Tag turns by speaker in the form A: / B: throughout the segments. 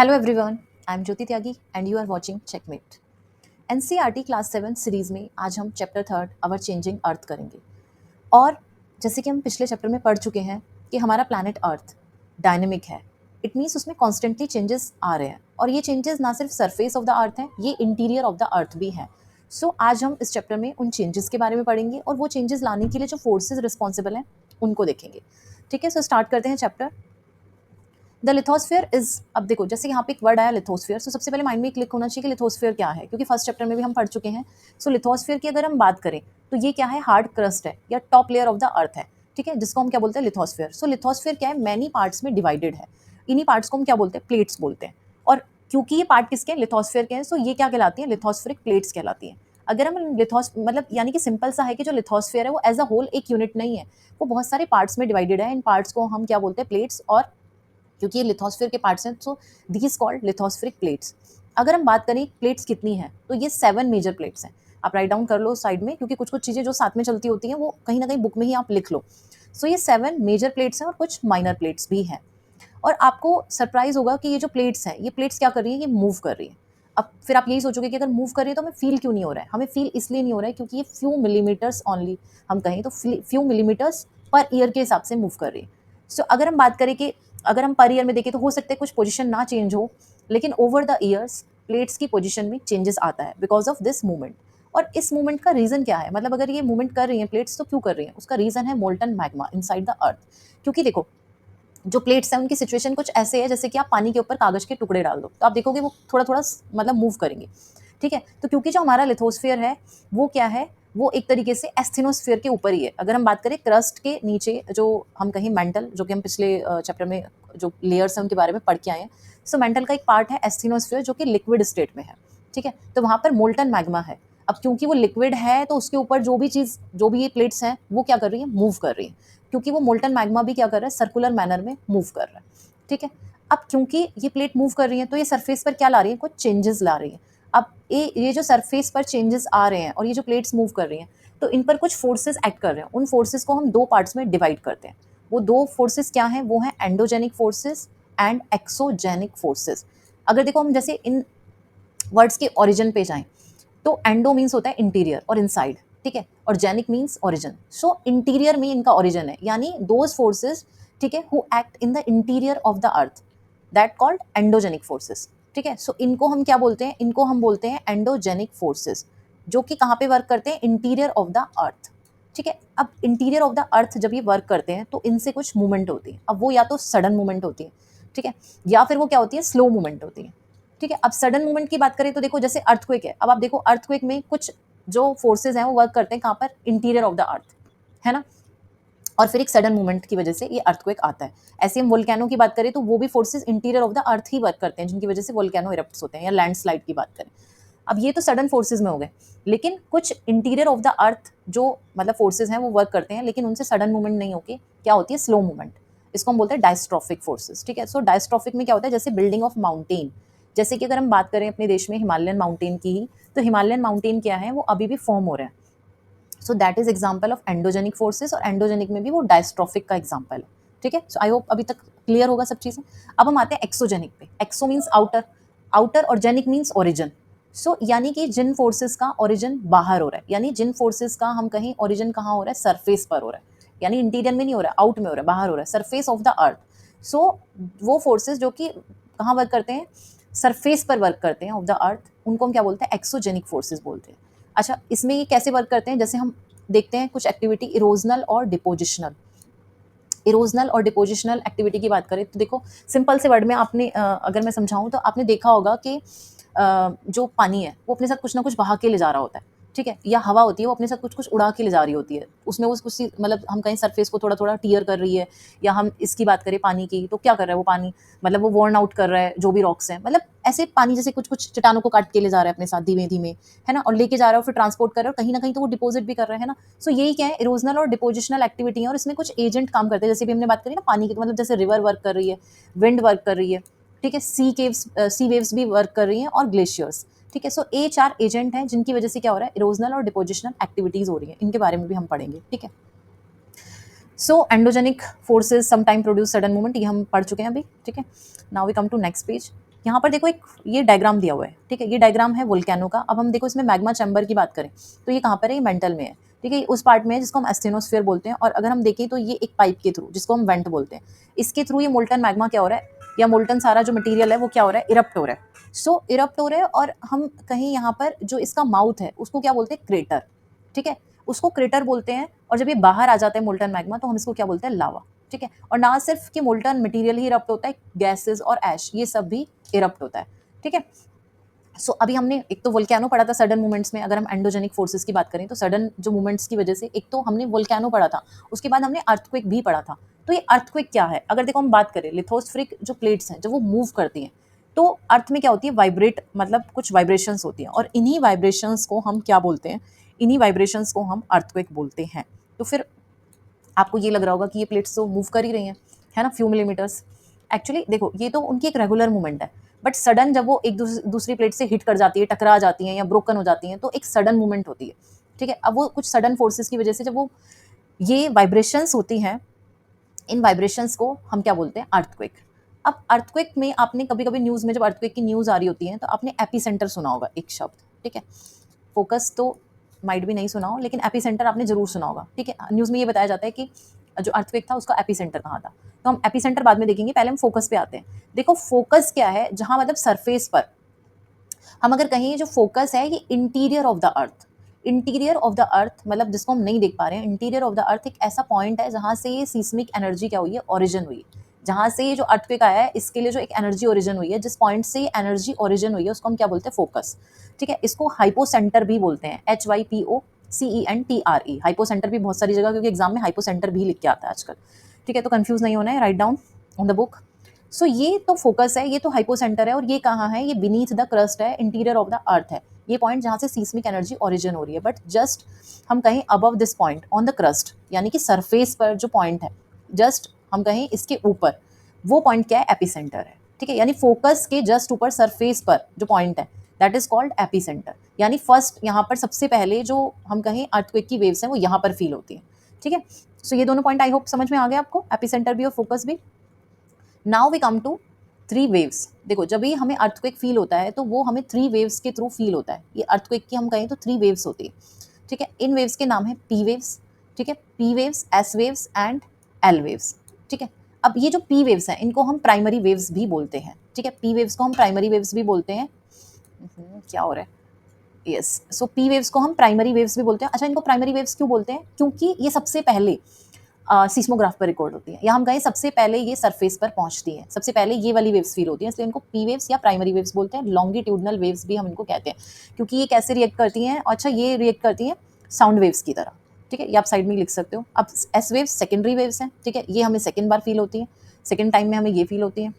A: Hello everyone, I am Jyoti Tyagi and you are watching Checkmate. NCERT class 7 series में आज हम chapter 3 अवर changing earth करेंगे। और जैसे कि हम पिछले चैप्टर में पढ़ चुके हैं कि हमारा प्लैनेट अर्थ डायनेमिक है। इट मीन्स उसमें कॉन्स्टेंटली चेंजेस आ रहे हैं और ये चेंजेस ना सिर्फ सरफेस ऑफ द अर्थ हैं, ये इंटीरियर ऑफ द अर्थ भी हैं। सो आज हम इस चैप्टर में उन चेंजेस के बारे में पढ़ेंगे और वो चेंजेस लाने के लिए जो फोर्सेज रिस्पॉन्सिबल हैं उनको देखेंगे। ठीक है, सो स्टार्ट करते हैं चैप्टर। द लिथोस्फीयर इज, अब देखो जैसे यहाँ पे एक वर्ड आया लिथोस्फीयर, सो सबसे पहले माइंड में क्लिक होना चाहिए कि लिथोस्फीयर क्या है, क्योंकि फर्स्ट चैप्टर में भी हम पढ़ चुके हैं। सो लिथोस्फीयर की अगर हम बात करें तो ये क्या है, हार्ड क्रस्ट है या top layer of the earth है। ठीक है, जिसको हम क्या बोलते हैं, लिथोस्फीयर। सो लिथोस्फीयर क्या है, मैनी पार्ट्स में डिवाइडेड है। इन्हीं पार्ट्स को हम क्या बोलते हैं, प्लेट्स बोलते हैं। और क्योंकि ये पार्ट किसके हैं, लिथोस्फीयर के हैं, सो ये क्या कहलाती है, लिथोस्फेरिक प्लेट्स कहलाती हैं। अगर हम लिथोस मतलब यानी कि सिंपल सा है कि जो लिथोस्फीयर है वो एज अ होल एक यूनिट नहीं है, वो बहुत सारे पार्ट्स में डिवाइडेड है। इन पार्ट्स को हम क्या बोलते हैं, प्लेट्स। और क्योंकि ये लिथोस्फीयर के पार्ट्स हैं so these called lithospheric plates. अगर हम बात करें प्लेट्स कितनी हैं, तो ये 7 मेजर प्लेट्स हैं। आप राइट डाउन कर लो साइड में, क्योंकि कुछ कुछ चीज़ें जो साथ में चलती होती हैं वो कहीं ना कहीं बुक में ही आप लिख लो। सो ये 7 मेजर प्लेट्स हैं और कुछ माइनर प्लेट्स भी हैं। और आपको सरप्राइज होगा कि ये जो प्लेट्स हैं, ये प्लेट्स क्या कर रही हैं, ये मूव कर रही हैं। अब फिर आप यही सोचोगे कि अगर मूव कर रही है तो हमें फील क्यों नहीं हो रहा है। हमें फील इसलिए नहीं हो रहा है क्योंकि ये फ्यू मिलीमीटर्स ऑनली, हम कहें तो फ्यू मिलीमीटर्स पर ईयर के हिसाब से मूव कर रही है। सो अगर हम बात करें कि अगर हम पर ईयर में देखें तो हो सकता है कुछ पोजीशन ना चेंज हो, लेकिन ओवर द ईयर्स प्लेट्स की पोजीशन में चेंजेस आता है बिकॉज ऑफ दिस मूवमेंट। और इस मूवमेंट का रीजन क्या है, मतलब अगर ये मूवमेंट कर रही हैं प्लेट्स तो क्यों कर रही हैं, उसका रीजन है molten magma inside the earth. क्योंकि देखो जो प्लेट्स हैं उनकी सिचुएशन कुछ ऐसे है जैसे कि आप पानी के ऊपर कागज के टुकड़े डाल दो तो आप देखोगे वो थोड़ा थोड़ा मतलब मूव करेंगे। ठीक है, तो क्योंकि जो हमारा लिथोस्फीयर है वो क्या है, वो एक तरीके से एस्थेनोस्फीयर के ऊपर ही है। अगर हम बात करें क्रस्ट के नीचे जो हम कहीं मेंटल, जो कि हम पिछले चैप्टर में जो लेयर्स हैं उनके बारे में पढ़ के आए हैं, सो मेंटल का एक पार्ट है एस्थेनोस्फीयर जो कि लिक्विड स्टेट में है। ठीक है, तो वहाँ पर मोल्टन मैग्मा है। अब क्योंकि वो लिक्विड है तो उसके ऊपर जो भी चीज़, जो भी ये प्लेट्स हैं वो क्या कर रही है, मूव कर रही है। क्योंकि वो मोल्टन मैग्मा भी क्या कर रहा है, सर्कुलर मैनर में मूव कर रहा है। ठीक है, अब क्योंकि ये प्लेट मूव कर रही है तो ये सरफेस पर क्या ला रही है, कुछ चेंजेस ला रही है। अब ये जो सरफेस पर चेंजेस आ रहे हैं और ये जो प्लेट्स मूव कर रही हैं तो इन पर कुछ फोर्सेस एक्ट कर रहे हैं। उन फोर्सेस को हम दो पार्ट्स में डिवाइड करते हैं। वो दो फोर्सेस क्या हैं, वो हैं endogenic forces and exogenic forces. अगर देखो हम जैसे इन वर्ड्स के ओरिजिन पे जाएं तो एंडो मीन्स होता है इंटीरियर और इनसाइड। ठीक है, और जेनिक मीन्स ओरिजिन। सो इंटीरियर में इनका ओरिजिन है, यानी दोज फोर्सेस, ठीक है, who act in the interior of the earth, that called endogenic forces. ठीक है, सो इनको हम क्या बोलते हैं, इनको हम बोलते हैं एंडोजेनिक फोर्सेस, जो कि कहाँ पे वर्क करते हैं, इंटीरियर ऑफ द अर्थ। ठीक है, अब इंटीरियर ऑफ द अर्थ जब ये वर्क करते हैं तो इनसे कुछ मूवमेंट होती है। अब वो या तो सडन मूवमेंट होती है, ठीक है, या फिर वो क्या होती है, स्लो मूवमेंट होती है। ठीक है, अब सडन मूवमेंट की बात करें तो देखो जैसे अर्थक्वेक है। अब आप देखो अर्थक्वेक में कुछ जो फोर्सेज हैं वो वर्क करते हैं कहाँ पर, इंटीरियर ऑफ द अर्थ, है ना। और फिर एक सडन मूवमेंट की वजह से ये अर्थक्वेक आता है। ऐसे हम वोल्केनो की बात करें तो वो भी forces interior of the earth he work करते हैं, जिनकी वजह से वोल्केनो इरप्ट्स होते हैं, या लैंडस्लाइड की बात करें। अब ये तो सडन फोर्सेज में हो गए, लेकिन कुछ इंटीरियर ऑफ द अर्थ जो मतलब फोर्सेज हैं वो वर्क करते हैं, लेकिन उनसे सडन मूवमेंट नहीं होके क्या होती है, स्लो मूवमेंट। इसको हम बोलते हैं डायस्ट्रॉफिक फोर्सेज। ठीक है, सो डायस्ट्रॉफिक में क्या होता है, जैसे बिल्डिंग ऑफ माउंटेन, जैसे कि अगर हम बात करें अपने देश में हिमालयन माउंटेन की ही, तो हिमालयन माउंटेन क्या है, वो अभी भी फॉर्म हो रहा है। सो that is example of endogenic forces, और एंडोजेनिक में भी वो डायस्ट्रॉफिक का एग्जाम्पल है। ठीक है, सो आई होप अभी तक क्लियर होगा सब चीज़ें। अब हम आते हैं एक्सोजेनिक पे। एक्सो मीन्स आउटर, आउटर, और जेनिक मीन्स ओरिजिन। सो यानी कि जिन फोर्सेस का ओरिजिन बाहर हो रहा है, यानी जिन फोर्सेस का हम कहीं ओरिजिन कहाँ हो रहा है, सरफेस पर हो रहा है, यानी इंटीरियर में नहीं हो रहा है, आउट में हो रहा है, बाहर हो रहा है, सरफेस ऑफ द अर्थ। सो वो फोर्सेस जो कि कहाँ वर्क करते हैं, सरफेस पर वर्क करते हैं ऑफ द अर्थ, उनको हम क्या बोलते हैं, एक्सोजेनिक फोर्सेस बोलते हैं। अच्छा, इसमें ये कैसे वर्क करते हैं, जैसे हम देखते हैं कुछ एक्टिविटी इरोजनल और डिपोजिशनल। इरोजनल और डिपोजिशनल एक्टिविटी की बात करें तो देखो सिंपल से वर्ड में आपने अगर मैं समझाऊं तो आपने देखा होगा कि जो पानी है वो अपने साथ कुछ ना कुछ बहा के ले जा रहा होता है। ठीक है, या हवा होती है वो अपने साथ कुछ कुछ उड़ा के ले जा रही होती है, उसमें वो कुछ मतलब हम कहीं सरफेस को थोड़ा थोड़ा टीयर कर रही है। या हम इसकी बात करें पानी की, तो क्या कर रहा है वो पानी, मतलब वो वॉर्न आउट कर रहा है जो भी रॉक्स हैं, मतलब ऐसे पानी जैसे कुछ कुछ चट्टानों को काट के ले जा रहा है अपने साथ धीमे धीमे, है ना, और लेके जा रहा है, फिर ट्रांसपोर्ट कर रहा है, और कहीं ना कहीं तो वो डिपोजिट भी कर रहा है ना। सो यही क्या है, इरोजनल और डिपोजिशनल एक्टिविटी है, और इसमें कुछ एजेंट काम करते हैं। जैसे भी हमने बात करी ना पानी की, तो मतलब जैसे रिवर वर्क कर रही है, विंड वर्क कर रही है, ठीक है, सी वेव्स भी वर्क कर रही हैं, और ग्लेशियर्स। ठीक है, सो ये 4 एजेंट हैं जिनकी वजह से क्या हो रहा है, इरोजनल और डिपोजिशनल एक्टिविटीज हो रही है। इनके बारे में भी हम पढ़ेंगे। ठीक है, so endogenic forces sometime produce sudden movement, ये हम पढ़ चुके हैं अभी। ठीक है, now we come to next page. यहाँ पर देखो एक ये डायग्राम दिया हुआ है, ठीक है, ये डायग्राम है वोल्केनो का। अब हम देखो इसमें मैग्मा चैम्बर की बात करें तो ये कहाँ पर है, ये मेंटल में है, ठीक है, उस पार्ट में है जिसको हम एस्टेनोस्फीयर बोलते हैं। और अगर हम देखें तो ये एक पाइप के थ्रू, जिसको हम वेंट बोलते हैं, इसके थ्रू ये मोल्टन मैग्मा क्या हो रहा है, या मोल्टन सारा जो मटेरियल है वो क्या हो रहा है, इरप्ट हो रहा है। सो इरप्ट हो रहा है, और हम कहीं यहाँ पर जो इसका माउथ है उसको क्या बोलते हैं, क्रेटर, ठीक है, उसको क्रेटर बोलते हैं। और जब ये बाहर आ जाता है मोल्टन मैग्मा तो हम इसको क्या बोलते हैं, लावा, ठीक है। और ना सिर्फ कि मोल्टन मटेरियल ही इरप्ट होता है, गैसेस और ऐश ये सब भी इरप्ट होता है, ठीक है। सो अभी हमने एक तो वोल्केनो पढ़ा था सडन मूवमेंट्स में। अगर हम एंडोजेनिक फोर्सेस की बात करें तो सडन जो मूवमेंट्स की वजह से एक तो हमने वोल्केनो पढ़ा था, उसके बाद हमने अर्थक्वेक भी पढ़ा था। तो ये अर्थक्वेक क्या है, अगर देखो हम बात करें लिथोस्फेरिक जो प्लेट्स हैं जब वो मूव करती हैं तो अर्थ में क्या होती है, वाइब्रेट, मतलब कुछ वाइब्रेशंस होती हैं, और इन्हीं वाइब्रेशंस को हम क्या बोलते हैं, इन्हीं वाइब्रेशंस को हम अर्थक्वेक बोलते हैं। तो फिर आपको ये लग रहा होगा कि ये प्लेट्स तो मूव कर ही रही हैं, है ना, फ्यू मिलीमीटर्स। एक्चुअली देखो ये तो उनकी एक रेगुलर मूवमेंट है, बट सडन जब वो एक दूसरी प्लेट से हिट कर जाती है, टकरा जाती हैं या ब्रोकन हो जाती हैं, तो एक सडन मूवमेंट होती है, ठीक है। अब वो कुछ सडन फोर्सेस की वजह से जब वो ये वाइब्रेशंस होती हैं, इन वाइब्रेशंस को हम क्या बोलते हैं, अर्थक्वेक। अब अर्थक्वेक में आपने कभी कभी न्यूज़ में जब अर्थक्वेक की न्यूज़ आ रही होती है तो आपने एपीसेंटर सुना होगा एक शब्द, ठीक है। फोकस तो माइट भी नहीं सुना हो, लेकिन एपीसेंटर आपने जरूर सुना होगा, ठीक है। न्यूज़ में ये बताया जाता है कि जो अर्थक्वेक था उसका एपीसेंटर कहाँ था। तो हम एपीसेंटर बाद में देखेंगे, पहले हम फोकस पे आते हैं। देखो फोकस क्या है, जहां मतलब सरफेस पर हम अगर कहें, जो फोकस है ये interior of the earth, interior of the earth मतलब जिसको हम नहीं देख पा रहे हैं, इंटीरियर ऑफ द अर्थ एक ऐसा पॉइंट है जहां से ये सीस्मिक एनर्जी क्या हुई है, ओरिजिन हुई है। जहां से ये जो अर्थक्वेक आया है इसके लिए जो एक एनर्जी ओरिजिन हुई है, जिस पॉइंट से ये एनर्जी ओरिजिन हुई है उसको हम क्या बोलते हैं, फोकस, ठीक है। इसको हाइपोसेंटर भी बोलते हैं, HYPOCENTRE, हाइपोसेंटर भी बहुत सारी जगह, क्योंकि एग्जाम में हाइपोसेंटर भी लिख के आता है आजकल, ठीक है। तो कंफ्यूज नहीं होना है, write down on the book. So ये तो फोकस है, ये तो हाइपोसेंटर है, और ये कहाँ है, ये बीनीथ द क्रस्ट है, इंटीरियर ऑफ द अर्थ है, ये पॉइंट जहाँ से सीस्मिक एनर्जी ओरिजिन हो रही है। बट जस्ट हम कहीं above this point on the crust, यानी कि सरफेस पर जो पॉइंट है, जस्ट हम कहीं इसके ऊपर, वो पॉइंट क्या है, एपिसेंटर है, ठीक है। यानी फोकस के जस्ट ऊपर सरफेस पर जो पॉइंट है दैट इज कॉल्ड एपिसेंटर। यानी फर्स्ट यहाँ पर सबसे पहले जो हम कहें अर्थक्वेक की वेव्स हैं वो यहाँ पर फील होती है, ठीक है। सो ये दोनों पॉइंट आई होप समझ में आ गया आपको, एपिसेंटर भी और फोकस भी। Now we come to three waves. देखो जब भी हमें अर्थक्वेक फील होता है तो वो हमें थ्री वेव्स के थ्रू फील होता है। ये अर्थक्वेक की हम कहें तो थ्री वेव्स होती है, ठीक है। इन वेव्स के नाम है पी वेव्स, ठीक है, P waves, S waves and L waves, ठीक है। अब ये जो पी वेव्स हैं इनको हम प्राइमरी वेव्स भी बोलते हैं, ठीक है। पी वेव्स को हम प्राइमरी वेव्स भी बोलते हैं। क्या हो रहा है, यस, सो पी वेव्स को हम प्राइमरी वेव्स भी बोलते हैं। अच्छा, इनको प्राइमरी वेव्स क्यों बोलते हैं, क्योंकि ये सबसे पहले सीस्मोग्राफ पर रिकॉर्ड होती है, या हम कहें सबसे पहले ये सरफेस पर पहुंचती हैं, सबसे पहले ये वाली वेव्स फील होती हैं, इसलिए इनको पी वेव्स या प्राइमरी वेव्स बोलते हैं। लॉन्गिट्यूडनल वेव्स भी हम इनको कहते हैं, क्योंकि ये कैसे रिएक्ट करती हैं, अच्छा ये रिएक्ट करती हैं साउंड वेव्स की तरह, ठीक है। ये आप साइड में लिख सकते हो। अब एस वेव्स सेकेंडरी वेव्स हैं, ठीक है, ये हमें सेकेंड बार फील होती हैं, सेकेंड टाइम में हमें ये फील होती है।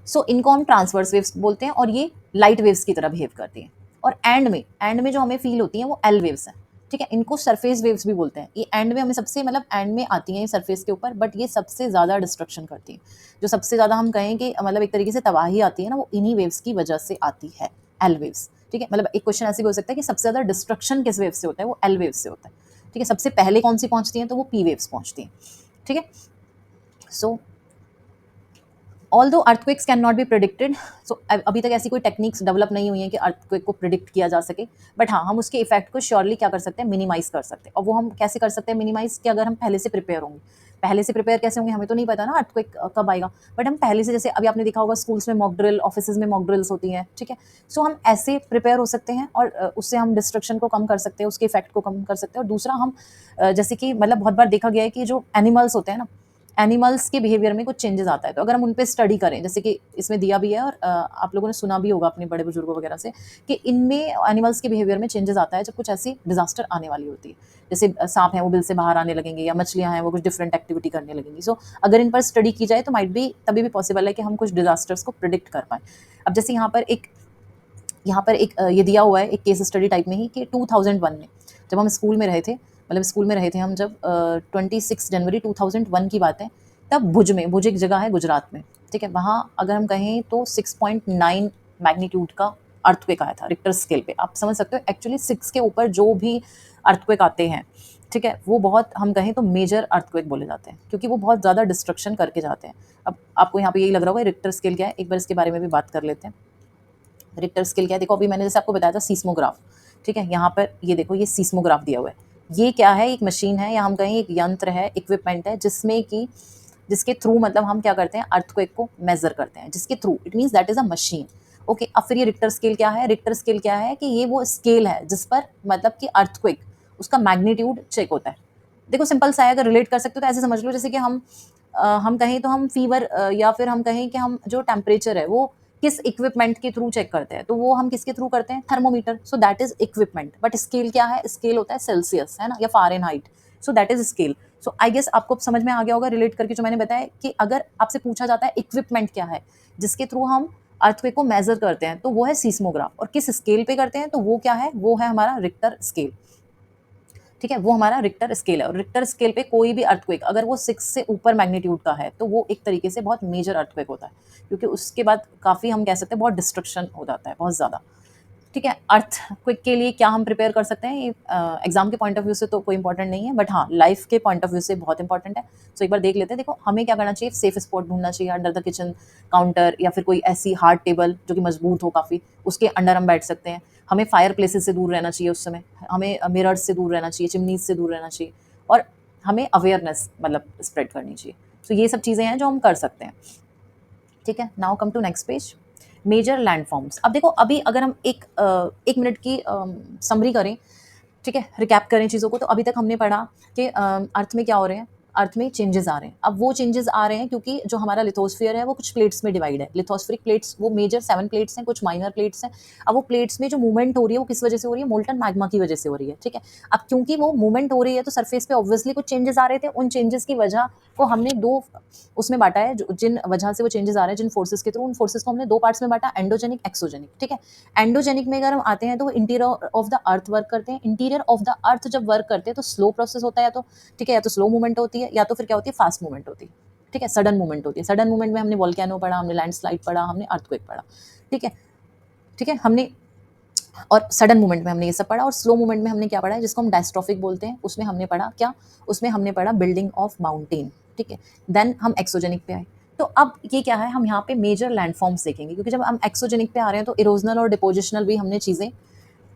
A: सो इनको हम ट्रांसवर्स वेव्स बोलते हैं, और ये लाइट वेव्स की तरह बिहेव करती हैं। और एंड में जो हमें फील होती हैं वो एल वेव्स हैं, ठीक है। इनको सरफेस वेव्स भी बोलते हैं। ये एंड में हमें सबसे मतलब एंड में आती हैं ये सरफेस के ऊपर, बट ये सबसे ज़्यादा डिस्ट्रक्शन करती हैं। जो सबसे ज़्यादा हम कहें कि मतलब एक तरीके से तबाही आती है ना, वो इन्हीं वेव्स की वजह से आती है, एल वेव्स, ठीक है। मतलब एक क्वेश्चन ऐसे भी हो सकता है कि सबसे ज़्यादा डिस्ट्रक्शन किस वेव से होता है, वो एल वेव से होता है, ठीक है। सबसे पहले कौन सी पहुंचती हैं, तो वो पी वेव्स पहुंचती हैं, ठीक है। So although earthquakes can not be predicted, so अभी तक ऐसी कोई टेक्निक्स डेवलप नहीं हुई हैं कि अर्थक्वेक को प्रिडिक्ट किया जा सके, बट हाँ हम उसके इफेक्ट को श्योरली क्या कर सकते हैं, मिनिमाइज कर सकते हैं। और वो हम कैसे कर सकते हैं मिनिमाइज, कि अगर हम पहले से प्रिपेयर होंगे। पहले से प्रिपेयर कैसे होंगे, हमें तो नहीं पता ना अर्थक्वेक कब आएगा, बट हम पहले से, जैसे अभी आपने देखा होगा स्कूल्स में मॉक ड्रिल, ऑफिस में मॉक ड्रिल्स होती हैं, ठीक है। सो हम ऐसे प्रिपेयर हो सकते हैं, और उससे हम डिस्ट्रक्शन को कम कर सकते हैं, उसके इफेक्ट को कम कर सकते हैं। और दूसरा हम जैसे कि मतलब बहुत बार देखा गया है कि जो एनिमल्स होते हैं ना, एनिमल्स के बिहेवियर में कुछ चेंजेस आता है, तो अगर हम उन पे स्टडी करें, जैसे कि इसमें दिया भी है, और आप लोगों ने सुना भी होगा अपने बड़े बुजुर्गों वगैरह से, कि इनमें एनिमल्स के बिहेवियर में चेंजेस आता है जब कुछ ऐसी डिजास्टर आने वाली होती है। जैसे सांप हैं वो बिल से बाहर आने लगेंगे, या मछलियां हैं वो कुछ डिफरेंट एक्टिविटी करने लगेंगी। सो अगर इन पर स्टडी की जाए तो माइट भी तभी भी पॉसिबल है कि हम कुछ डिजास्टर्स को प्रिडिक्ट कर पाए। अब जैसे यहाँ पर एक ये दिया हुआ है एक केस स्टडी टाइप में ही, कि 2001 में जब हम स्कूल में रहे थे, मतलब स्कूल में रहे थे हम जब 26 जनवरी 2001 की बात है, तब भुज एक जगह है गुजरात में, ठीक है। वहाँ अगर हम कहें तो 6.9 मैग्नीट्यूड का अर्थक्वेक आया था रिक्टर स्केल पे। आप समझ सकते हो एक्चुअली 6 के ऊपर जो भी अर्थक्वेक आते हैं, ठीक है, वो बहुत हम कहें तो मेजर अर्थक्वेक बोले जाते हैं, क्योंकि वो बहुत ज़्यादा डिस्ट्रक्शन करके जाते हैं। अब आपको यहाँ पे यही लग रहा होगा रिक्टर स्केल क्या है, एक बार इसके बारे में भी बात कर लेते हैं। रिक्टर स्केल क्या है, देखो अभी मैंने जैसे आपको बताया था सीस्मोग्राफ, ठीक है, यहाँ पर ये देखो ये सीस्मोग्राफ दिया हुआ है। ये क्या है, एक मशीन है या हम कहें एक यंत्र है, इक्विपमेंट है, जिसमें कि जिसके थ्रू मतलब हम क्या करते हैं, अर्थक्वेक को मेजर करते हैं, जिसके through, it means that is a machine. Okay, अब फिर ये रिक्टर स्केल क्या है, रिक्टर स्केल क्या है कि ये वो स्केल है जिस पर मतलब कि अर्थक्वेक उसका मैग्नीट्यूड चेक होता है। देखो सिंपल सा है, अगर रिलेट कर सकते हो तो ऐसे समझ लो जैसे कि हम कहें तो हम फीवर या फिर हम कहें कि हम जो टेम्परेचर है वो किस इक्विपमेंट के थ्रू चेक करते हैं, तो वो हम किसके थ्रू करते हैं, thermometer. So that is equipment. But scale क्या है, स्केल होता है सेल्सियस, है ना, या Fahrenheit. So that is scale. So I guess आपको समझ में आ गया होगा रिलेट करके जो मैंने बताया कि अगर आपसे पूछा जाता है इक्विपमेंट क्या है जिसके थ्रू हम अर्थक्वेक को मेजर करते हैं, तो वो है सीस्मोग्राफ। और किस स्केल पे करते हैं, तो वो क्या है, वो है हमारा रिक्टर स्केल। ठीक है, वो हमारा रिक्टर स्केल है। और रिक्टर स्केल पे कोई भी अर्थक्वेक अगर वो 6 से ऊपर मैग्नीट्यूड का है, तो वो एक तरीके से बहुत मेजर अर्थक्वेक होता है, क्योंकि उसके बाद काफ़ी हम कह सकते हैं बहुत डिस्ट्रक्शन हो जाता है, बहुत ज़्यादा। ठीक है, अर्थक्वेक के लिए क्या हम प्रिपेयर कर सकते हैं, ये एग्जाम के पॉइंट ऑफ व्यू से तो कोई इंपॉर्टेंट नहीं है, बट हाँ लाइफ के पॉइंट ऑफ व्यू से बहुत इंपॉर्टेंट है। सो एक बार देख लेते हैं। देखो हमें क्या करना चाहिए, सेफ स्पॉट ढूंढना चाहिए अंडर द किचन काउंटर, या फिर कोई ऐसी हार्ड टेबल जो कि मजबूत हो काफ़ी, उसके अंडर हम बैठ सकते हैं। हमें फायर प्लेसेस से दूर रहना चाहिए उस समय, हमें मिरर्स से दूर रहना चाहिए, चिमनीज से दूर रहना चाहिए, और हमें अवेयरनेस मतलब स्प्रेड करनी चाहिए। तो ये सब चीज़ें हैं जो हम कर सकते हैं। ठीक है, now come to next page, major landforms. अब देखो अभी अगर हम एक मिनट की समरी करें, ठीक है, रिकैप करें चीज़ों को, तो अभी तक हमने पढ़ा कि अर्थ में क्या हो रहे हैं, अर्थ में चेंजेस आ रहे हैं। अब वो चेंजेस आ रहे हैं क्योंकि जो हमारा लिथोस्फीयर है वो कुछ प्लेट्स में डिवाइड है। लिथोस्फेरिक प्लेट्स वो मेजर 7 प्लेट्स हैं, कुछ माइनर प्लेट्स हैं। अब वो प्लेट्स में जो मूवमेंट हो रही है वो किस वजह से हो रही है, मोल्टन मैग्मा की वजह से हो रही है। ठीक है, अब क्योंकि वो मूवमेंट हो रही है तो सरफेस पे ऑब्वियसली कुछ चेंजेस आ रहे थे। उन चेंजेस की वजह को हमने दो उसमें बांटा है, जिन वजह से वो चेंजेस आ रहे हैं, जिन फोर्सेस के थ्रू, उन फोर्सेस को हमने दो पार्ट्स में बांटा, एंडोजेनिक, एक्सोजेनिक। ठीक है, एंडोजेनिक में अगर हम आते हैं तो वो interior of the earth work करते हैं। इंटीरियर ऑफ द अर्थ जब वर्क करते हैं तो स्लो प्रोसेस होता है, या तो ठीक है, या तो स्लो मूवमेंट होती है, या तो फिर क्या होती है, फास्ट मूवमेंट होती है। ठीक है, सडन मूवमेंट होती है। सडन मूवमेंट में हमने वोल्केनो पढ़ा, हमने लैंडस्लाइड पढ़ा, हमने अर्थक्वेक पढ़ा। ठीक है, ठीक है, हमने और सडन मूवमेंट में हमने ये सब पढ़ा। और स्लो मूवमेंट में हमने क्या पढ़ा है, जिसको हम डायस्ट्रोफिक बोलते हैं, उसमें हमने पढ़ा क्या, उसमें हमने पढ़ा बिल्डिंग ऑफ माउंटेन। ठीक है, देन हम एक्सोजेनिक पे आए। तो अब ये क्या है, हम यहाँ पे मेजर लैंडफॉर्म्स देखेंगे, क्योंकि जब हम एक्सोजेनिक पे आ रहे हैं तो इरोजनल और डिपोजिशनल भी हमने चीज़ें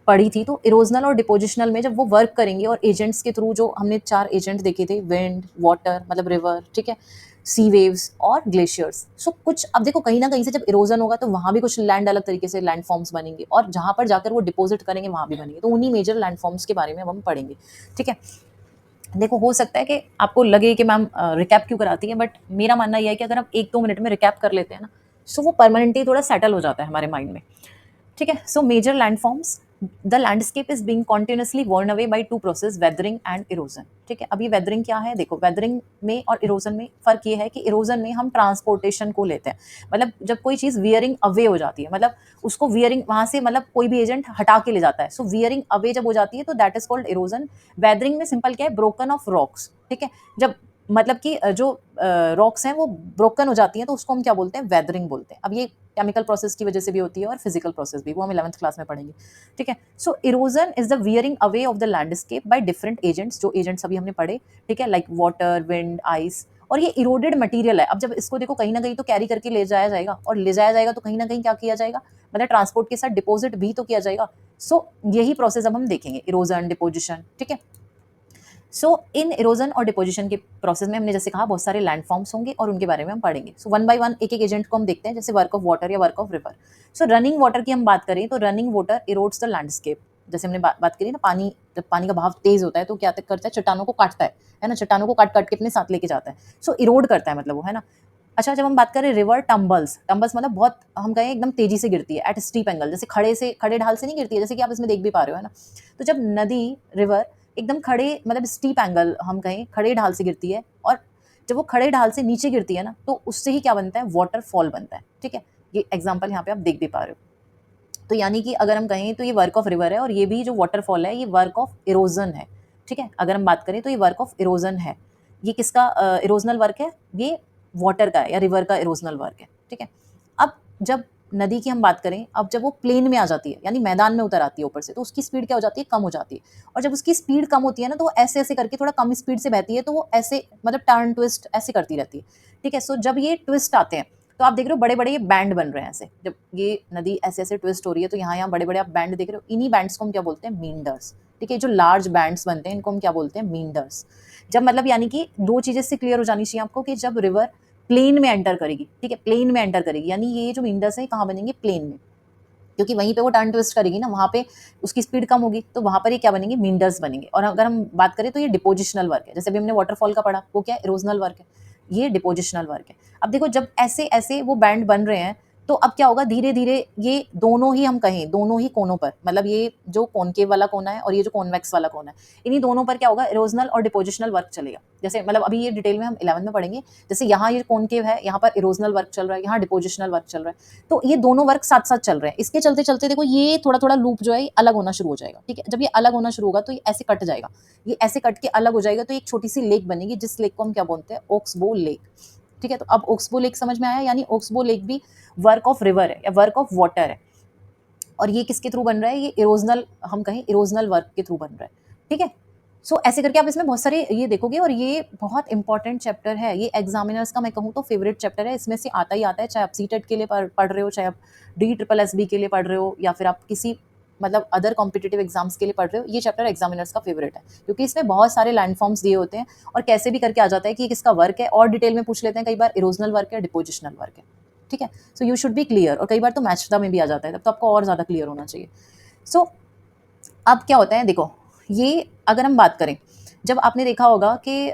A: पढ़ी थी। तो इरोजनल और डिपोजिशनल में जब वो वर्क करेंगे और एजेंट्स के थ्रू, जो हमने 4 एजेंट देखे थे, विंड, वाटर मतलब रिवर, ठीक है, सी वेव्स और ग्लेशियर्स। सो कुछ अब देखो कहीं ना कहीं से जब इरोजन होगा तो वहाँ भी कुछ लैंड अलग तरीके से लैंड फॉर्म्स बनेंगे, और जहाँ पर जाकर वो डिपोजिट करेंगे वहाँ भी बनेंगे। तो उन्हीं मेजर लैंड फॉर्म्स के बारे में हम पढ़ेंगे। ठीक है, देखो हो सकता है कि आपको लगे कि मैम रिकैप क्यों कराती है, बट मेरा मानना यह है कि अगर हम 1-2 मिनट में रिकैप कर लेते हैं ना, सो वो परमानेंटली थोड़ा सेटल हो जाता है हमारे माइंड में। ठीक है, so major landforms, the landscape is being continuously worn away by 2 process, weathering and erosion. ठीक है, अब ये वेदरिंग क्या है, देखो वेदरिंग में और इरोजन में फर्क ये है कि इरोजन में हम ट्रांसपोर्टेशन को लेते हैं, मतलब जब कोई चीज़ वियरिंग अवे हो जाती है, मतलब उसको वियरिंग वहाँ से मतलब कोई भी एजेंट हटा के ले जाता है। सो वियरिंग अवे जब हो जाती है तो that is called erosion. Weathering में सिंपल क्या है, ब्रोकन ऑफ रॉक्स। ठीक है, जब मतलब कि जो रॉक्स हैं वो ब्रोकन हो जाती हैं तो उसको हम क्या बोलते हैं, वेदरिंग बोलते हैं। अब ये केमिकल प्रोसेस की वजह से भी होती है और फिजिकल प्रोसेस भी, वो हम 11th क्लास में पढ़ेंगे। ठीक है, so erosion is the wearing away of the landscape by different agents, जो एजेंट्स अभी हमने पढ़े। ठीक है, लाइक वाटर, विंड, आइस। और ये इरोडेड मटेरियल है। अब जब इसको देखो कहीं ना कहीं तो कैरी करके ले जाया जाएगा, और ले जाया जाएगा तो कहीं ना कहीं क्या किया जाएगा, मतलब ट्रांसपोर्ट के साथ डिपोजिट भी तो किया जाएगा। सो यही प्रोसेस अब हम देखेंगे, इरोजन, डिपोजिशन। ठीक है, सो इन इरोजन और डिपोजिशन के प्रोसेस में हमने जैसे कहा बहुत सारे लैंडफॉर्म्स होंगे और उनके बारे में हम पढ़ेंगे। सो वन बाय वन एक एक एजेंट को हम देखते हैं, जैसे वर्क ऑफ वाटर या work of river. So running water की हम बात करें तो running water erodes the landscape. जैसे हमने बात करी ना, पानी जब पानी का बहाव तेज होता है तो क्या करता है, चट्टानों को काटता है ना, चट्टानों को काट काट के अपने साथ लेके जाता है। सो इरोड करता है मतलब वो, है ना। अच्छा, जब हम बात करें रिवर टम्बल्स, टम्बल्स मतलब बहुत हम कहें एकदम तेजी से गिरती है, एट स्टीप एंगल, जैसे खड़े ढाल से नहीं गिरती है, जैसे कि आप इसमें देख भी पा रहे हो, है ना। तो जब नदी, रिवर एकदम खड़े मतलब स्टीप एंगल हम कहें खड़े ढाल से गिरती है, और जब वो खड़े ढाल से नीचे गिरती है ना, तो उससे ही क्या बनता है, वाटरफॉल बनता है। ठीक है, ये एग्जाम्पल यहाँ पे आप देख भी पा रहे हो। तो यानी कि अगर हम कहें तो ये वर्क ऑफ रिवर है, और ये भी जो वाटरफॉल है ये वर्क ऑफ इरोजन है। ठीक है, अगर हम बात करें तो ये वर्क ऑफ इरोजन है। ये किसका इरोजनल वर्क है, ये वाटर का है या रिवर का इरोजनल वर्क है। ठीक है, अब जब नदी की हम बात करें, अब जब वो प्लेन में आ जाती है यानी मैदान में उतर आती है ऊपर से, तो उसकी स्पीड क्या हो जाती है, कम हो जाती है। और जब उसकी स्पीड कम होती है ना, तो वो ऐसे ऐसे करके थोड़ा कम स्पीड से बहती है, तो वो ऐसे मतलब टर्न ट्विस्ट ऐसे करती रहती है। ठीक है, सो जब ये ट्विस्ट आते हैं तो आप देख रहे हो बड़े बड़े ये बैंड बन रहे हैं ऐसे, जब ये नदी ऐसे ऐसे ट्विस्ट हो रही है तो यहाँ यहाँ बड़े बड़े आप बैंड देख रहे हो, इन्हीं बैंड्स को हम क्या बोलते हैं, मींडर्स। ठीक है, जो लार्ज बैंड्स बनते हैं इनको हम क्या बोलते हैं, मींडर्स। जब मतलब यानी कि दो चीजें से क्लियर हो जानी चाहिए आपको कि जब रिवर प्लेन में एंटर करेगी, ठीक है, प्लेन में एंटर करेगी, यानी ये जो मींडर्स है कहाँ बनेंगे, प्लेन में, क्योंकि वहीं पे वो टर्न ट्विस्ट करेगी ना, वहाँ पे उसकी स्पीड कम होगी, तो वहाँ पर ये क्या बनेंगे, मींडर्स बनेंगे। और अगर हम बात करें तो ये डिपोजिशनल वर्क है, जैसे अभी हमने वाटरफॉल का पढ़ा, वो क्या है, इरोजनल वर्क है, ये डिपोजिशनल वर्क है। अब देखो जब ऐसे ऐसे वो बैंड बन रहे हैं, तो अब क्या होगा, धीरे धीरे ये दोनों ही हम कहें, दोनों ही कोनों पर, मतलब ये जो कॉनकेव वाला कोना है और ये जो कॉन्वेक्स वाला कोना है, इन्हीं दोनों पर क्या होगा, इरोजनल और डिपोजिशनल वर्क चलेगा। जैसे मतलब अभी ये डिटेल में हम 11 में पढ़ेंगे, जैसे यहाँ ये कॉनकेव है, यहाँ पर इरोजनल वर्क चल रहा है, यहाँ डिपोजिशनल वर्क चल रहा है, तो ये दोनों वर्क साथ साथ चल रहे हैं। इसके चलते चलते देखो ये थोड़ा थोड़ा लूप जो है अलग होना शुरू हो जाएगा। ठीक है, जब ये अलग होना शुरू होगा तो ये ऐसे कट जाएगा, ये ऐसे कट के अलग हो जाएगा, तो एक छोटी सी लेक बनेगी, जिस लेक को हम क्या बोलते हैं, ओक्सबो लेक। ठीक है, तो अब ओक्सबो लेक समझ में आया, यानी ओक्सबो लेक भी वर्क ऑफ रिवर है या वर्क ऑफ वाटर है, और ये किसके थ्रू बन रहा है, ये इरोजनल, हम कहें इरोजनल वर्क के थ्रू बन रहा है। ठीक है, सो ऐसे करके आप इसमें बहुत सारे ये देखोगे, और ये बहुत इंपॉर्टेंट चैप्टर है, ये एग्जामिनर्स का मैं कहूँ तो फेवरेट चैप्टर है, इसमें से आता ही आता है, चाहे आप सीटेट के लिए पढ़ रहे हो, चाहे आप DSSB के लिए पढ़ रहे हो, या फिर आप किसी मतलब अदर कॉम्पिटिटिव एग्जाम्स के लिए पढ़ रहे हो, ये चैप्टर एग्जामिनर्स का फेवरेट है, क्योंकि इसमें बहुत सारे लैंडफॉर्म्स दिए होते हैं, और कैसे भी करके आ जाता है कि किसका वर्क है, और डिटेल में पूछ लेते हैं कई बार, इरोजनल वर्क है, डिपोजिशनल वर्क है। ठीक है, so you should be clear, और कई बार तो मैचदा में भी आ जाता है, तब तो आपको और ज़्यादा क्लियर होना चाहिए। सो अब क्या होता है, देखो ये अगर हम बात करें, जब आपने देखा होगा कि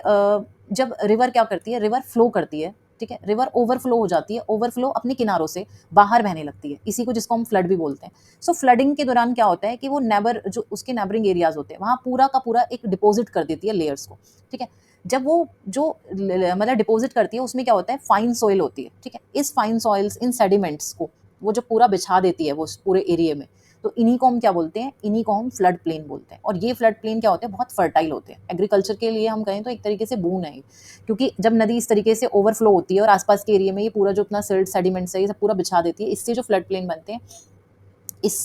A: जब रिवर क्या करती है, रिवर फ्लो करती है, ठीक है, रिवर ओवरफ्लो हो जाती है, ओवरफ्लो अपने किनारों से बाहर बहने लगती है, इसी को जिसको हम फ्लड भी बोलते हैं। सो फ्लडिंग के दौरान क्या होता है कि वो नेबर जो उसके नेबरिंग एरियाज होते हैं, वहाँ पूरा का पूरा एक डिपॉजिट कर देती है लेयर्स को। ठीक है, जब वो जो मतलब डिपॉजिट करती है, उसमें क्या होता है, फाइन सॉइल होती है। ठीक है, इस फाइन सॉइल्स, इन सेडिमेंट्स को वो जो पूरा बिछा देती है वो पूरे एरिया में, तो इन्हीं को हम क्या बोलते हैं, इन्हीं को हम फ्लड प्लेन बोलते हैं। और ये फ्लड प्लेन क्या होते हैं, बहुत फर्टाइल होते हैं, एग्रीकल्चर के लिए हम कहें तो एक तरीके से बून है, क्योंकि जब नदी इस तरीके से ओवरफ्लो होती है और आसपास के एरिया में ये पूरा जो अपना सिल्ट सेडिमेंट्स है ये सब पूरा बिछा देती है, इससे जो फ्लड प्लेन बनते हैं,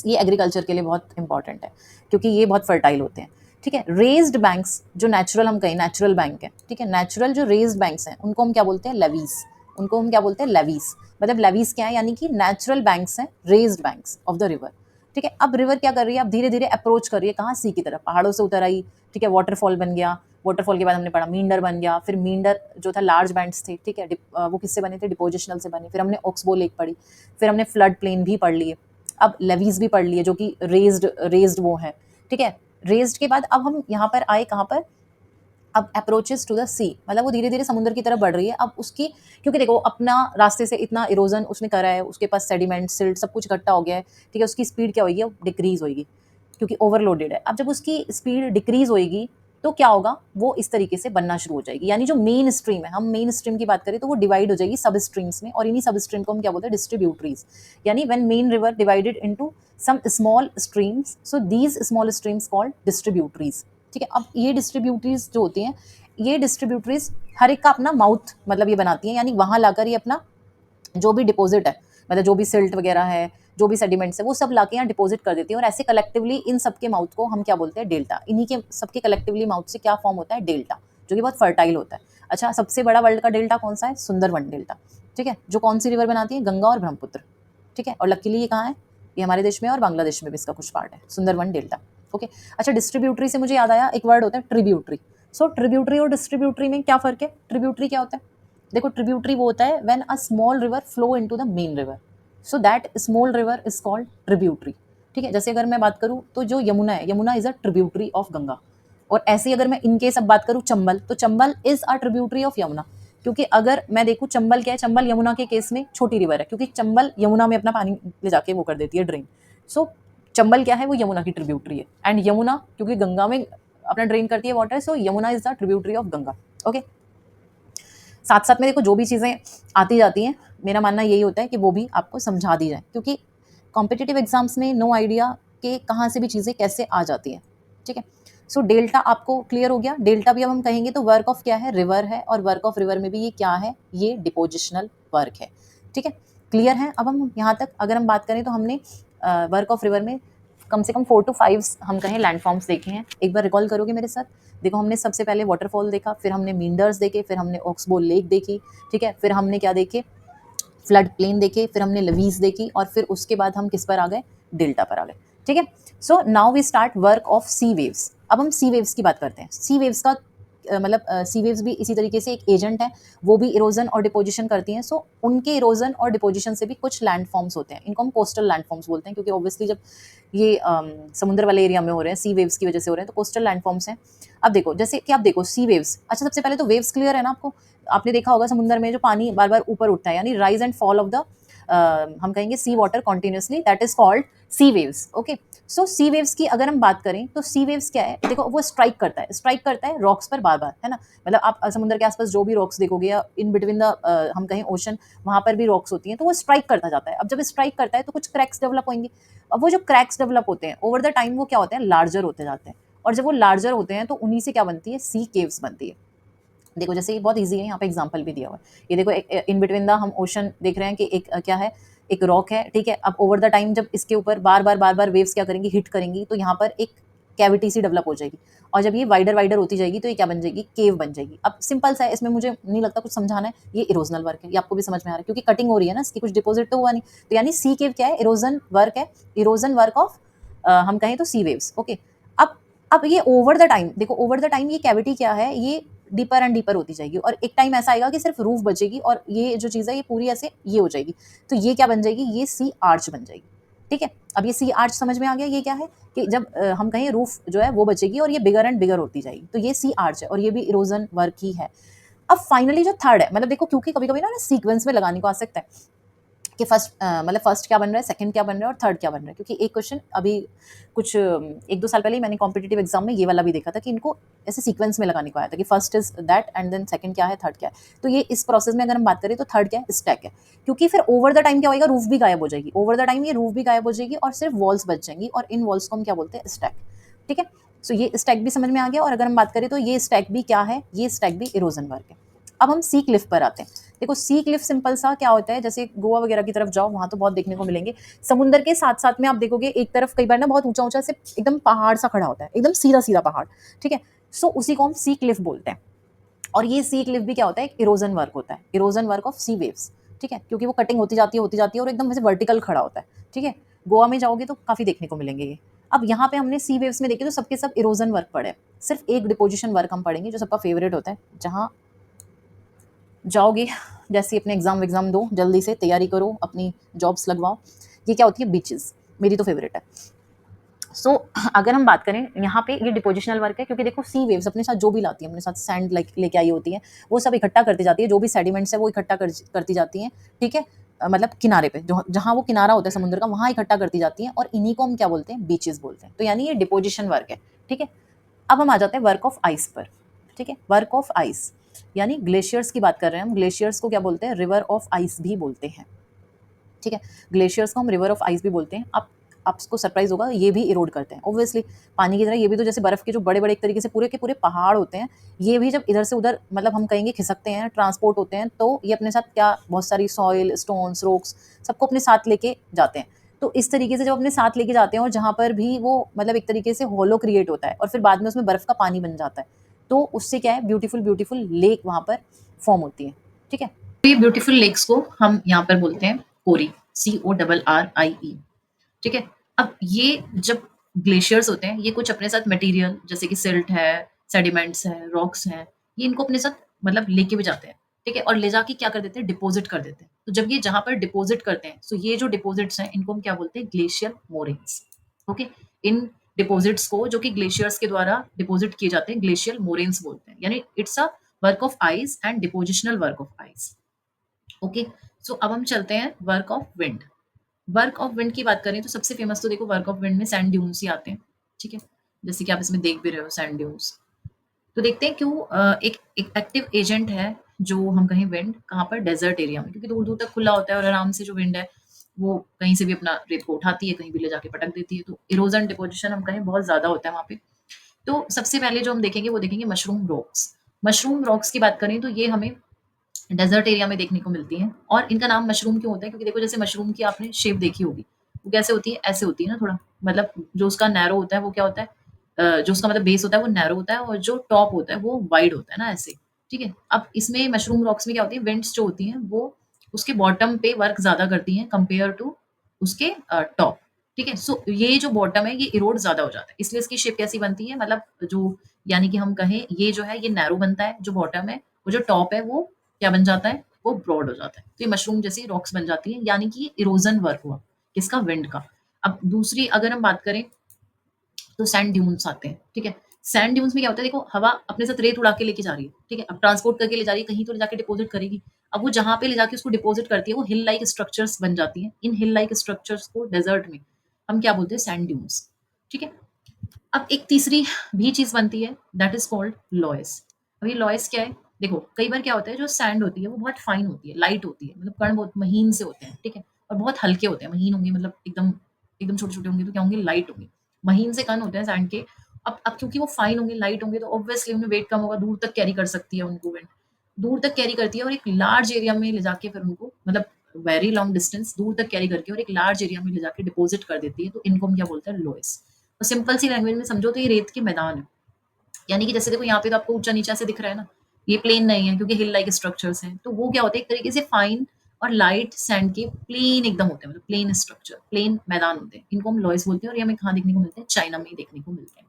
A: ये एग्रीकल्चर के लिए बहुत इंपॉर्टेंट है, क्योंकि ये बहुत फर्टाइल होते हैं। ठीक है, रेज्ड बैंक्स जो नेचुरल हम कहें, नेचुरल बैंक है, ठीक है, नेचुरल जो रेज्ड बैंक्स हैं उनको हम क्या बोलते हैं, लेवीज। उनको हम क्या बोलते हैं, लेवीज। मतलब लेवीज क्या है, यानी कि नेचुरल बैंक्स हैं, raised banks of the river. ठीक है, अब रिवर क्या कर रही है, अब धीरे धीरे अप्रोच कर रही है, कहाँ, सी की तरफ, पहाड़ों से उतर आई। ठीक है, वाटरफॉल बन गया, वाटरफॉल के बाद हमने पढ़ा मींडर बन गया, फिर मींडर जो था लार्ज बैंड्स थे। ठीक है, वो किससे बने थे, डिपोजिशनल से बने। फिर हमने ऑक्सबो लेक पढ़ी, फिर हमने फ्लड प्लेन भी पढ़ लिए, अब लेवीज भी पढ़ लिए जो कि रेज्ड वो है। ठीक है, रेज्ड के बाद अब हम यहाँ पर आए, कहाँ पर, अब अप्रोचेस टू द सी, मतलब वो धीरे धीरे समुद्र की तरफ बढ़ रही है। अब उसकी, क्योंकि देखो अपना रास्ते से इतना इरोजन उसने करा है, उसके पास सेडिमेंट, सिल्ट सब कुछ इकट्ठा हो गया है। ठीक है, उसकी स्पीड क्या होगी, डिक्रीज होगी, क्योंकि ओवरलोडेड है। अब जब उसकी स्पीड डिक्रीज होगी तो क्या होगा, वो इस तरीके से बनना शुरू हो जाएगी, यानी जो मेन स्ट्रीम है, हम मेन स्ट्रीम की बात करें तो वो डिवाइड हो जाएगी सब स्ट्रीम्स में, और इन्हीं सब स्ट्रीम को हम क्या बोलते हैं, डिस्ट्रीब्यूटरीज। यानी when main river divided into some small streams, so these small streams called distributaries. ठीक है, अब ये डिस्ट्रीब्यूटरीज जो होती हैं, ये डिस्ट्रीब्यूटरीज हर एक का अपना माउथ मतलब ये बनाती हैं, यानी वहां लाकर ये अपना जो भी डिपॉजिट है, मतलब जो भी सिल्ट वगैरह है, जो भी सेडिमेंट्स है, वो सब लाके यहाँ डिपॉजिट कर देती है, और ऐसे कलेक्टिवली इन सबके माउथ को हम क्या बोलते हैं, डेल्टा। इन्हीं के सबके कलेक्टिवली माउथ से क्या फॉर्म होता है, डेल्टा, जो कि बहुत फर्टाइल होता है। अच्छा, सबसे बड़ा वर्ल्ड का डेल्टा कौन सा है, सुंदरवन डेल्टा। ठीक है, जो कौन सी रिवर बनाती है, गंगा और ब्रह्मपुत्र। ठीक है, और लकीली ये कहाँ है, ये हमारे देश में और बांग्लादेश में भी इसका कुछ पार्ट है, सुंदरवन डेल्टा। ओके, अच्छा, डिस्ट्रीब्यूटरी से मुझे याद आया एक वर्ड होता है, ट्रिब्यूटरी। सो ट्रिब्यूटरी और डिस्ट्रीब्यूटरी में क्या फर्क है, ट्रिब्यूटरी क्या होता है, देखो ट्रिब्यूटरी वो होता है when a small river flow into the main river, so that small river is called tributary. ठीक है, जैसे अगर मैं बात करूँ तो जो यमुना है, Yamuna is a tributary of Ganga. और ऐसे ही अगर मैं इनके सब बात करूँ, चंबल, तो Chambal is a tributary of Yamuna, क्योंकि अगर मैं देखूँ चंबल क्या है, चंबल यमुना के केस में छोटी रिवर है, क्योंकि चंबल यमुना में अपना पानी ले जाके वो कर देती है, ड्रेन। सो चंबल क्या है, वो यमुना की ट्रिब्यूटरी है, एंड यमुना क्योंकि गंगा में अपना ड्रेन करती है water, so Yamuna is the tributary of Ganga. Okay, साथ साथ में देखो जो भी चीज़ें आती जाती हैं, मेरा मानना यही होता है कि वो भी आपको समझा दी जाए, क्योंकि कॉम्पिटिटिव एग्जाम्स में नो आइडिया कि कहाँ से भी चीज़ें कैसे आ जाती हैं। ठीक है, सो डेल्टा आपको क्लियर हो गया। डेल्टा भी अब हम कहेंगे तो वर्क ऑफ क्या है, रिवर है, और वर्क ऑफ रिवर में भी ये क्या है, ये डिपोजिशनल वर्क है। ठीक है, क्लियर है? अब हम यहाँ तक अगर हम बात करें तो हमने वर्क ऑफ रिवर में कम से कम 4 to 5 हम कहें लैंडफॉर्म्स देखे हैं। एक बार रिकॉल करोगे मेरे साथ? देखो हमने सबसे पहले वाटरफॉल देखा, फिर हमने मींडर्स देखे, फिर हमने ऑक्सबो लेक देखी, ठीक है? फिर हमने क्या देखे? फ्लड प्लेन देखे, फिर हमने लवीज देखी और फिर उसके बाद हम किस पर आ गए? डेल्टा पर आ गए, ठीक है? So now we start work of sea waves. अब हम सी वेव्स की बात करते हैं। सी वेव्स का मतलब सी वेव्स भी इसी तरीके से एक एजेंट है, वो भी इरोजन और डिपोजिशन करती हैं। सो उनके इरोजन और डिपोजिशन से भी कुछ लैंडफॉर्म्स होते हैं, इनको हम कोस्टल लैंडफॉर्म्स बोलते हैं, क्योंकि ऑब्वियसली जब ये समुद्र वाले एरिया में हो रहे हैं, सी वेव्स की वजह से हो रहे हैं, तो कोस्टल लैंडफॉर्म्स हैं। अब देखो जैसे कि आप देखो सी वेव्स, अच्छा सबसे पहले तो वेव्स क्लियर है ना आपको? आपने देखा होगा समुद्र में जो पानी बार बार ऊपर उठता है, यानी rise and fall of the हम कहेंगे sea water continuously, that is called sea waves. Okay, so sea waves की अगर हम बात करें तो सी वेव्स क्या है? देखो वो स्ट्राइक करता है रॉक्स पर बार बार, है ना? मतलब आप समुद्र के आसपास जो भी रॉक्स देखोगे या इन बिटवीन द हम कहें ओशन, वहां पर भी रॉक्स होती हैं, तो वो स्ट्राइक करता जाता है। अब जब स्ट्राइक करता है तो कुछ क्रैक्स डेवलप होंगे। अब वो जो क्रैक्स डेवलप होते हैं ओवर द टाइम वो क्या होते हैं? लार्जर होते जाते हैं। और जब वो लार्जर होते हैं तो उन्हीं से क्या बनती है? सी केव्स बनती है। देखो जैसे ये बहुत इजी है, यहाँ पे एग्जांपल भी दिया हुआ है। ये देखो इन बिटवीन द हम ओशन देख रहे हैं कि एक क्या है? एक रॉक है, ठीक है? अब ओवर द टाइम जब इसके ऊपर बार बार वेव्स क्या करेंगी? हिट करेंगी, तो यहाँ पर एक कैविटी सी डेवलप हो जाएगी। और जब ये वाइडर वाइडर होती जाएगी तो ये क्या बन जाएगी? केव बन जाएगी। अब सिंपल सा है, इसमें मुझे नहीं लगता कुछ समझाना है, ये इरोजनल वर्क है, ये आपको भी समझ में आ रहा है क्योंकि कटिंग हो रही है ना, इसकी कुछ डिपॉजिट तो हुआ नहीं। तो यानी सी केव क्या है? इरोजन वर्क है, इरोजन वर्क ऑफ हम कहें तो सी वेव्स। ओके, अब अब ये ओवर द टाइम, देखो ओवर द टाइम ये कैविटी क्या है? ये डीपर एंड डीपर होती जाएगी और एक टाइम ऐसा आएगा कि सिर्फ रूफ बचेगी और ये जो चीज़ है ये पूरी ऐसे ये हो जाएगी। तो ये क्या बन जाएगी? ये सी आर्च बन जाएगी, ठीक है? अब ये सी आर्च समझ में आ गया? ये क्या है कि जब हम कहें रूफ जो है वो बचेगी और ये बिगर एंड बिगर होती जाएगी, तो ये सी आर्च है और ये भी इरोजन वर्क ही है। अब फाइनली जो थर्ड है, मतलब देखो क्योंकि कभी कभी ना सीक्वेंस में लगाने को आ सकता है कि मतलब फर्स्ट क्या बन रहा है, सेकंड क्या बन रहा है और थर्ड क्या बन रहा है, क्योंकि एक क्वेश्चन अभी कुछ 1-2 साल पहले ही मैंने कॉम्पिटिटिव एग्जाम में ये वाला भी देखा था कि इनको ऐसे सीक्वेंस में लगाने को आया था कि first is that and then second क्या है, थर्ड क्या है। तो ये इस प्रोसेस में अगर हम बात करें तो थर्ड क्या है? स्टैक है, क्योंकि फिर ओवर द टाइम क्या होगा? रूफ भी गायब हो जाएगी, ओवर द टाइम ये रूफ भी गायब हो जाएगी और सिर्फ वॉल्स बच जाएंगी और इन वॉल्स को हम क्या बोलते हैं? स्टैक, ठीक है? सो ये स्टैक भी समझ में आ गया। और अगर हम बात करें तो ये स्टैक भी क्या है? ये स्टैक भी इरोजन वर्क है। अब हम सी क्लिफ पर आते हैं। देखो सी क्लिफ सिंपल सा क्या होता है, जैसे गोवा वगैरह की तरफ जाओ वहां तो बहुत देखने को मिलेंगे। समुद्र के साथ साथ में आप देखोगे एक तरफ कई बार ना बहुत ऊंचा ऊंचा से एकदम पहाड़ सा खड़ा होता है, एकदम सीधा सीधा पहाड़, ठीक है? सो उसी को हम सी क्लिफ बोलते हैं। और ये सी क्लिफ भी क्या होता है? इरोजन वर्क होता है, erosion work of sea waves, ठीक है? क्योंकि वो कटिंग होती जाती है और एकदम वैसे वर्टिकल खड़ा होता है, ठीक है? गोवा में जाओगे तो काफी देखने को मिलेंगे ये। अब यहाँ पे हमने सी वेव्स में देखे तो सबके सब इरोजन वर्क पढ़े, सिर्फ एक डिपोजिशन वर्क हम पढ़ेंगे जो सबका फेवरेट होता है। जहाँ जाओगे जैसे अपने एग्जाम दो, जल्दी से तैयारी करो, अपनी जॉब्स लगवाओ। ये क्या होती है? बीचेस, मेरी तो फेवरेट है। सो अगर हम बात करें यहाँ पे, ये डिपोजिशनल वर्क है क्योंकि देखो सी वेव्स अपने साथ जो भी लाती है, अपने साथ सैंड लेके आई होती है, वो सब इकट्ठा करती जाती है, जो भी सेडिमेंट्स है वो इकट्ठा करती जाती हैं, ठीक है? मतलब किनारे पे जो जहाँ वो किनारा होता है समुद्र का, वहाँ इकट्ठा करती जाती हैं और इन्हीं को हम क्या बोलते हैं? बीचेस बोलते हैं। तो यानी ये डिपोजिशन वर्क है, ठीक है? अब हम आ जाते हैं वर्क ऑफ आइस पर, ठीक है? वर्क ऑफ आइस यानी ग्लेशियर्स की बात कर रहे हैं हम। ग्लेशियर्स को क्या बोलते हैं? रिवर ऑफ आइस भी बोलते हैं, ठीक है? ग्लेशियर्स को हम रिवर ऑफ आइस भी बोलते हैं। अब आपको सरप्राइज होगा, ये भी इरोड करते हैं ऑब्वियसली पानी की तरह। ये भी तो जैसे बर्फ के जो बड़े बड़े एक तरीके से पूरे के पूरे पहाड़ होते हैं, ये भी जब इधर से उधर मतलब हम कहेंगे खिसकते हैं, ट्रांसपोर्ट होते हैं, तो ये अपने साथ क्या बहुत सारी सॉइल, स्टोन्स, रॉक्स सबको अपने साथ लेके जाते हैं। तो इस तरीके से जब अपने साथ लेके जाते हैं और जहाँ पर भी वो मतलब एक तरीके से होलो क्रिएट होता है और फिर बाद में उसमें बर्फ का पानी बन जाता है, तो उससे क्या है? ब्यूटीफुल ब्यूटीफुल लेक वहाँ पर फॉर्म होती है, ठीक है? तो ये ब्यूटीफुल लेक्स को हम यहाँ पर बोलते हैं कोरी, CORRIE, ठीक है? अब ये जब ग्लेशियर्स होते हैं, ये कुछ अपने साथ मटेरियल जैसे कि सिल्ट है, सेडिमेंट्स है, रॉक्स हैं, ये इनको अपने साथ मतलब लेके भी जाते हैं, ठीक है? और ले जाके क्या कर देते हैं? डिपॉजिट कर देते हैं। तो जब ये जहाँ पर डिपॉजिट करते हैं, तो ये जो डिपॉजिट्स हैं इनको हम क्या बोलते हैं? Glacier moraines, okay? इन डिपॉजिट्स को जो कि ग्लेशियर्स के द्वारा डिपॉजिट किए जाते हैं, ग्लेशियर मोरेन्स बोलते हैं। यानी it's a work of ice and depositional work of ice, okay? So अब हम चलते हैं work of wind. Work of wind की बात करें तो सबसे फेमस तो देखो वर्क ऑफ विंड में सैंड ड्यून्स ही आते हैं, ठीक है? जैसे कि आप इसमें देख भी रहे हो सैंड ड्यून्स। तो देखते हैं क्यों एक एक्टिव एजेंट है जो हम कहें विंड, कहाँ पर? डेजर्ट एरिया में, क्योंकि दूर दूर तक खुला होता है और आराम से जो विंड है वो कहीं से भी अपना रेत को उठाती है, कहीं भी ले जाके पटक देती है, तो इरोजन डिपोजिशन हम कहें बहुत ज्यादा होता है वहाँ पे। तो सबसे पहले जो हम देखेंगे वो देखेंगे मशरूम रॉक्स। मशरूम रॉक्स की बात करें तो ये हमें डेजर्ट एरिया में देखने को मिलती हैं। और इनका नाम मशरूम क्यों होता है? क्योंकि देखो जैसे मशरूम की आपने शेप देखी होगी, वो कैसे होती है? ऐसे होती है ना थोड़ा, मतलब जो उसका नैरो होता है वो क्या होता है, जो उसका मतलब बेस होता है वो नैरो होता है और जो टॉप होता है वो वाइड होता है ना ऐसे, ठीक है? अब इसमें मशरूम रॉक्स में क्या होती है, वेंट्स जो होती हैं वो उसके बॉटम पे वर्क ज़्यादा करती हैं कंपेयर टू उसके टॉप, ठीक है? सो ये जो बॉटम है ये इरोड ज़्यादा हो जाता है, इसलिए इसकी शेप कैसी बनती है, मतलब जो, यानी कि हम कहें ये जो है ये नैरो बनता है जो बॉटम है, वो जो टॉप है वो क्या बन जाता है, वो ब्रॉड हो जाता है। तो ये मशरूम जैसी रॉक्स बन जाती है, यानी कि इरोजन वर्क हुआ किसका, विंड का। अब दूसरी अगर हम बात करें तो सैंड ड्यून्स आते हैं, ठीक है? सैंड ड्यून्स में क्या होता है, देखो हवा अपने साथ रेत उड़ा के लेके जा रही है, ठीक है? अब ट्रांसपोर्ट करके ले जा रही है, कहीं तो ले जाके डिपॉजिट करेगी। अब वो जहाँ पे ले जाके उसको डिपॉजिट करती है वो हिल लाइक स्ट्रक्चर्स बन जाती हैं। इन हिल लाइक स्ट्रक्चर्स को डेजर्ट में हम क्या बोलते हैं, सैंड ड्यून्स, ठीक है? अब एक तीसरी भी चीज़ बनती है, दैट इज़ कॉल्ड लॉयस। अब ये लॉयस क्या है? देखो कई बार क्या होता है, जो सैंड होती है वो बहुत फाइन होती है, लाइट होती है, मतलब कण बहुत महीन से होते हैं, ठीक है? और बहुत हल्के होते हैं, महीन होंगे मतलब एकदम एकदम छोटे-छोटे होंगे तो क्या होंगे, लाइट होंगे। महीन से कण होते हैं सैंड के। अब क्योंकि वो फाइन होंगे, लाइट होंगे तो ऑब्वियसली उनमें वेट कम होगा, दूर तक कैरी कर सकती है उनको विंड। दूर तक कैरी करती है और एक लार्ज एरिया में ले जाके फिर उनको, मतलब वेरी लॉन्ग डिस्टेंस दूर तक कैरी करके और एक लार्ज एरिया में ले जाके डिपॉजिट कर देती है, तो इनको हम क्या बोलते हैं, लोएस। तो सिंपल सी लैंग्वेज में समझो तो ये रेत के मैदान है, यानी कि जैसे देखो यहाँ पे तो आपको ऊंचा नीचा से दिख रहा है ना, ये प्लेन नहीं है क्योंकि हिल लाइक स्ट्रक्चर्स हैं, तो वो क्या होते हैं, एक तरीके से फाइन और लाइट सैंड के प्लेन एकदम होते हैं, मतलब प्लेन स्ट्रक्चर, प्लेन मैदान होते हैं, इनको हम लॉयस बोलते हैं और ये हमें कहाँ देखने को मिलते हैं, चाइना में ही देखने को मिलते हैं।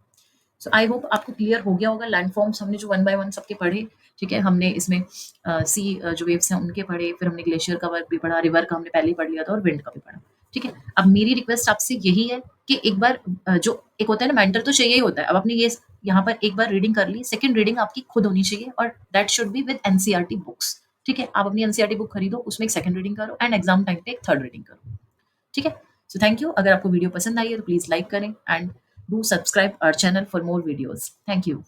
A: सो आई होप आपको क्लियर हो गया होगा, लैंडफॉर्म्स हमने जो वन बाय वन सबके पढ़े, ठीक है? हमने इसमें सी जो वेव्स हैं उनके पढ़े, फिर हमने ग्लेशियर का वर्क भी पढ़ा, रिवर का हमने पहले ही पढ़ लिया था और विंड का भी पढ़ा, ठीक है? अब मेरी रिक्वेस्ट आपसे यही है कि एक बार जो एक होता है ना, मेंटर तो चाहिए ही होता है, अब आपने ये यहाँ पर एक बार रीडिंग कर ली, सेकंड रीडिंग आपकी खुद होनी चाहिए और that should be with NCERT books, ठीक है? आप अपनी एनसीईआरटी बुक खरीदो, उसमें एक सेकंड रीडिंग करो एंड एग्जाम टाइम पे एक थर्ड रीडिंग करो, ठीक है? So thank you. अगर आपको वीडियो पसंद आई है तो प्लीज लाइक करें and do subscribe our channel for more videos. Thank you.